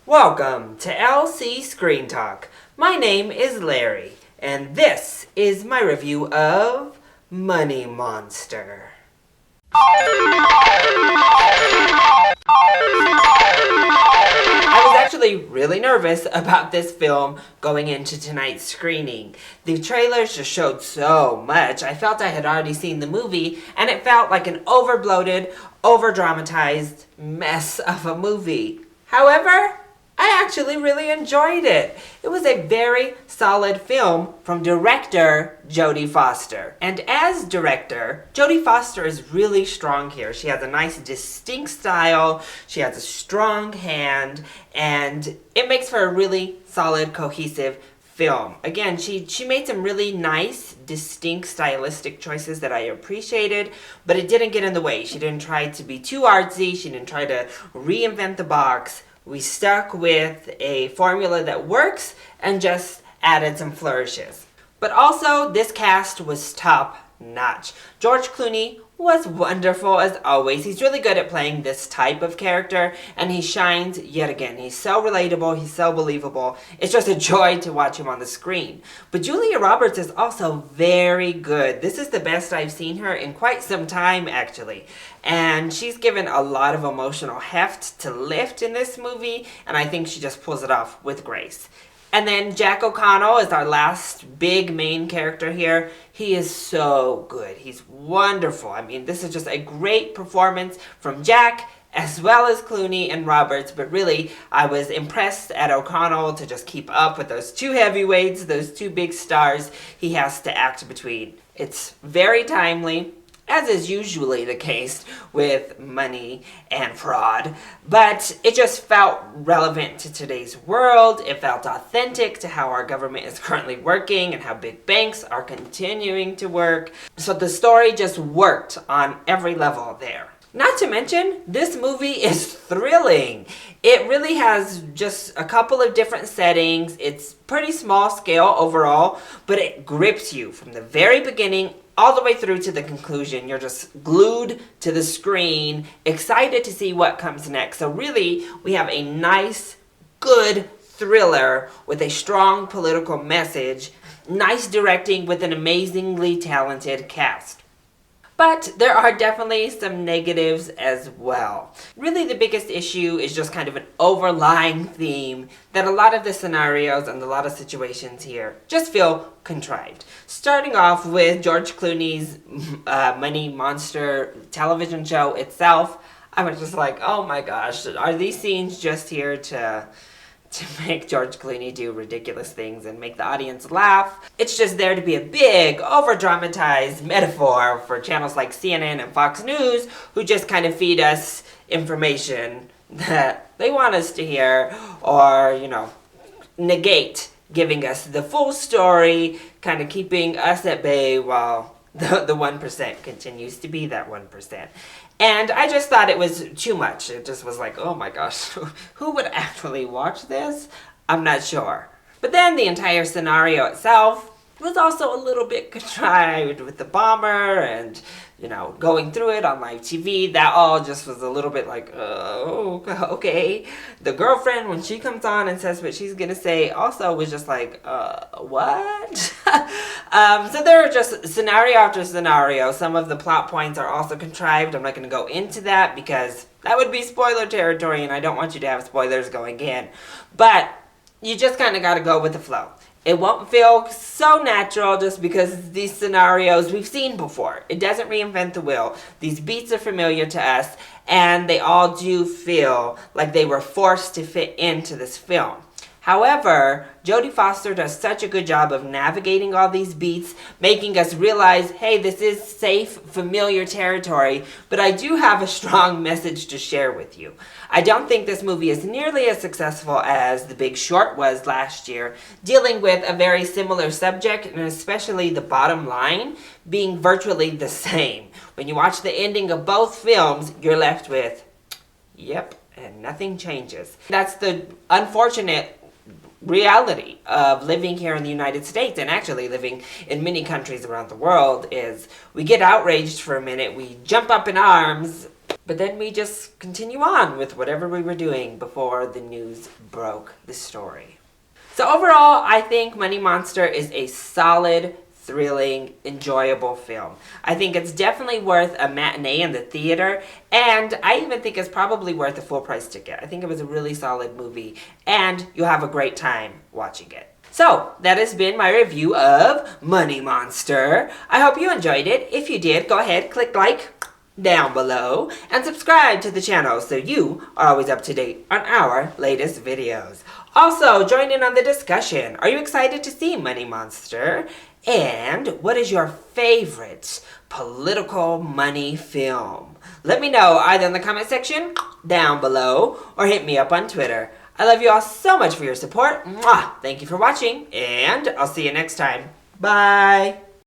Welcome to LC Screen Talk. My name is Larry, and this is my review of Money Monster. I was actually really nervous about this film going into tonight's screening. The trailers just showed so much. I felt I had already seen the movie, and it felt like an over-bloated, over-dramatized mess of a movie. However, I actually really enjoyed it. It was a very solid film from director Jodie Foster. And as director, Jodie Foster is really strong here. She has a nice distinct style, she has a strong hand, and it makes for a really solid, cohesive film. Again, she made some really nice, distinct stylistic choices that I appreciated, but it didn't get in the way. She didn't try to be too artsy, she didn't try to reinvent the box. We stuck with a formula that works and just added some flourishes. But also, this cast was top notch. George Clooney was wonderful as always. He's really good at playing this type of character, and he shines yet again. He's so relatable, he's so believable. It's just a joy to watch him on the screen. But Julia Roberts is also very good. This is the best I've seen her in quite some time, actually. And she's given a lot of emotional heft to lift in this movie, and I think she just pulls it off with grace. And then Jack O'Connell is our last big main character here. He is so good. He's wonderful. I mean, this is just a great performance from Jack as well as Clooney and Roberts. But really, I was impressed at O'Connell to just keep up with those two heavyweights, those two big stars he has to act between. It's very timely, as is usually the case with money and fraud, but it just felt relevant to today's world. It felt authentic to how our government is currently working and how big banks are continuing to work. So the story just worked on every level there. Not to mention, this movie is thrilling. It really has just a couple of different settings. It's pretty small scale overall, but it grips you from the very beginning all the way through to the conclusion. You're just glued to the screen, excited to see what comes next. So really, we have a nice, good thriller with a strong political message, nice directing with an amazingly talented cast. But there are definitely some negatives as well. Really, the biggest issue is just kind of an overlying theme that a lot of the scenarios and a lot of situations here just feel contrived. Starting off with George Clooney's Money Monster television show itself, I was just like, oh my gosh, are these scenes just here to make George Clooney do ridiculous things and make the audience laugh? It's just there to be a big, over-dramatized metaphor for channels like CNN and Fox News, who just kind of feed us information that they want us to hear, or, negate giving us the full story, kind of keeping us at bay while the 1% continues to be that 1%. And I just thought it was too much. It just was like, oh my gosh, who would actually watch this? I'm not sure. But then the entire scenario itself was also a little bit contrived with the bomber and, going through it on live TV. That all just was a little bit like, oh, okay. The girlfriend, when she comes on and says what she's going to say, also was just like, what? So there are just scenario after scenario. Some of the plot points are also contrived. I'm not going to go into that because that would be spoiler territory, and I don't want you to have spoilers going in. But you just kind of got to go with the flow. It won't feel so natural just because these scenarios we've seen before. It doesn't reinvent the wheel. These beats are familiar to us, and they all do feel like they were forced to fit into this film. However, Jodie Foster does such a good job of navigating all these beats, making us realize, hey, this is safe, familiar territory, but I do have a strong message to share with you. I don't think this movie is nearly as successful as The Big Short was last year, dealing with a very similar subject, and especially the bottom line being virtually the same. When you watch the ending of both films, you're left with, yep, and nothing changes. That's the unfortunate reality of living here in the United States, and actually living in many countries around the world, is we get outraged for a minute, we jump up in arms, But then we just continue on with whatever we were doing before the news broke the story. So overall, I think Money Monster is a solid, thrilling, enjoyable film. I think it's definitely worth a matinee in the theater, and I even think it's probably worth a full price ticket. I think it was a really solid movie, and you'll have a great time watching it. So, that has been my review of Money Monster. I hope you enjoyed it. If you did, go ahead, click like down below, and subscribe to the channel so you are always up to date on our latest videos. Also, join in on the discussion. Are you excited to see Money Monster? And what is your favorite political money film? Let me know either in the comment section down below or hit me up on Twitter. I love you all so much for your support. Mwah! Thank you for watching, and I'll see you next time. Bye!